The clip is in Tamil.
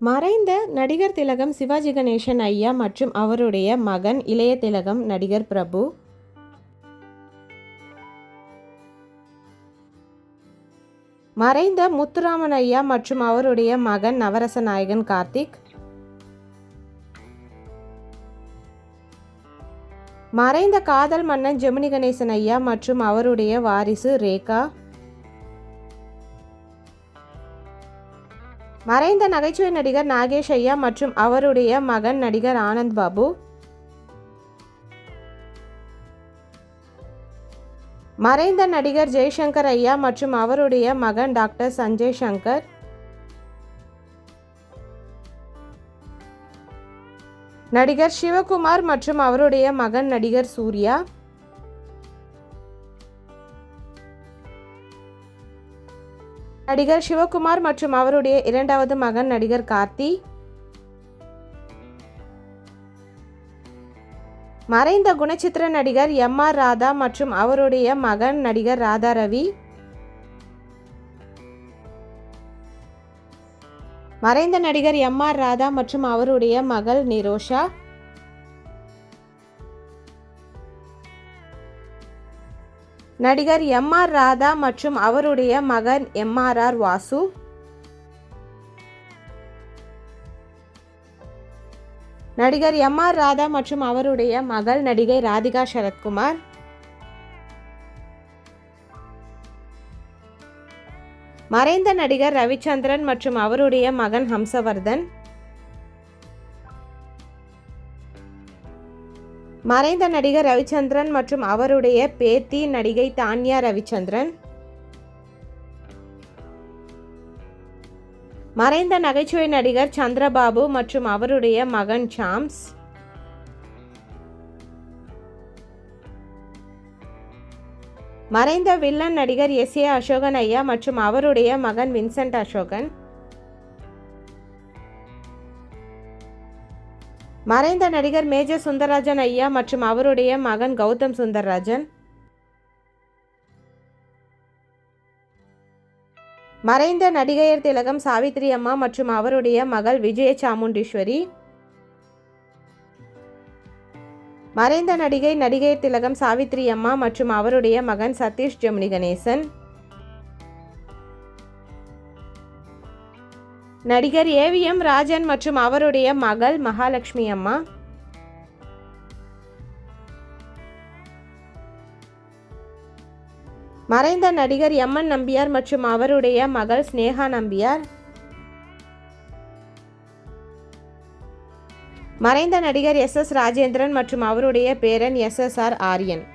மறைந்த நடிகர் திலகம் சிவாஜி கணேசன் ஐயா மற்றும் அவருடைய மகன் இளைய திலகம் நடிகர் பிரபு. மறைந்த முத்துராமன் ஐயா மற்றும் அவருடைய மகன் நவரச நாயகன் கார்த்திக். மறைந்த காதல் மன்னன் ஜெமினி கணேசன் ஐயா மற்றும் அவருடைய வாரிசு ரேகா. மறைந்த நகைச்சுவை நடிகர் நாகேஷ் ஐயா மற்றும் அவருடைய மகன் நடிகர் ஆனந்த் பாபு. மறைந்த நடிகர் ஜெய்சங்கர் ஐயா மற்றும் அவருடைய மகன் டாக்டர் சஞ்சய் சங்கர். நடிகர் சிவகுமார் மற்றும் அவருடைய மகன் நடிகர் சூர்யா. நடிகர் சிவகுமார் மற்றும் அவருடைய இரண்டாவது மகன் நடிகர் கார்த்தி. மறைந்த குணச்சித்திர நடிகர் M.R. ராதா மற்றும் அவருடைய மகன் நடிகர் ராதா ரவி. மறைந்த நடிகர் M.R. ராதா மற்றும் அவருடைய மகள் நிரோஷா. நடிகர் M.R. ராதா மற்றும் அவருடைய மகன் M.R.R. வாசு. நடிகர் M.R. ராதா மற்றும் அவருடைய மகள் நடிகை ராதிகா சரத்குமார். மறைந்த நடிகர் ரவிச்சந்திரன் மற்றும் அவருடைய மகன் ஹம்சவர்தன். மறைந்த நடிகர் ரவிச்சந்திரன் மற்றும் அவருடைய பேத்தி நடிகை தான்யா ரவிச்சந்திரன். மறைந்த நகைச்சுவை நடிகர் சந்திரபாபு மற்றும் அவருடைய மகன் சாம்ஸ். மறைந்த வில்லன் நடிகர் S.A. அசோகன் ஐயா மற்றும் அவருடைய மகன் வின்சென்ட் அசோகன். மறைந்த நடிகர் மேஜர் சுந்தரராஜன் ஐயா மற்றும் அவருடைய மகன் கௌதம் சுந்தரராஜன். மறைந்த நடிகையர் திலகம் சாவித்ரி அம்மா மற்றும் அவருடைய மகள் விஜய சாமுண்டீஸ்வரி. மறைந்த நடிகையர் திலகம் சாவித்ரி அம்மா மற்றும் அவருடைய மகன் சதீஷ் ஜெமினி கணேசன். நடிகர் A.V.M. ராஜன் மற்றும் அவருடைய மகள் மகாலட்சுமி அம்மா. மறைந்த நடிகர் M.N. நம்பியார் மற்றும் அவருடைய மகள் ஸ்னேகா நம்பியார். மறைந்த நடிகர் S.S. ராஜேந்திரன் மற்றும் அவருடைய பேரன் SSR ஆரியன்.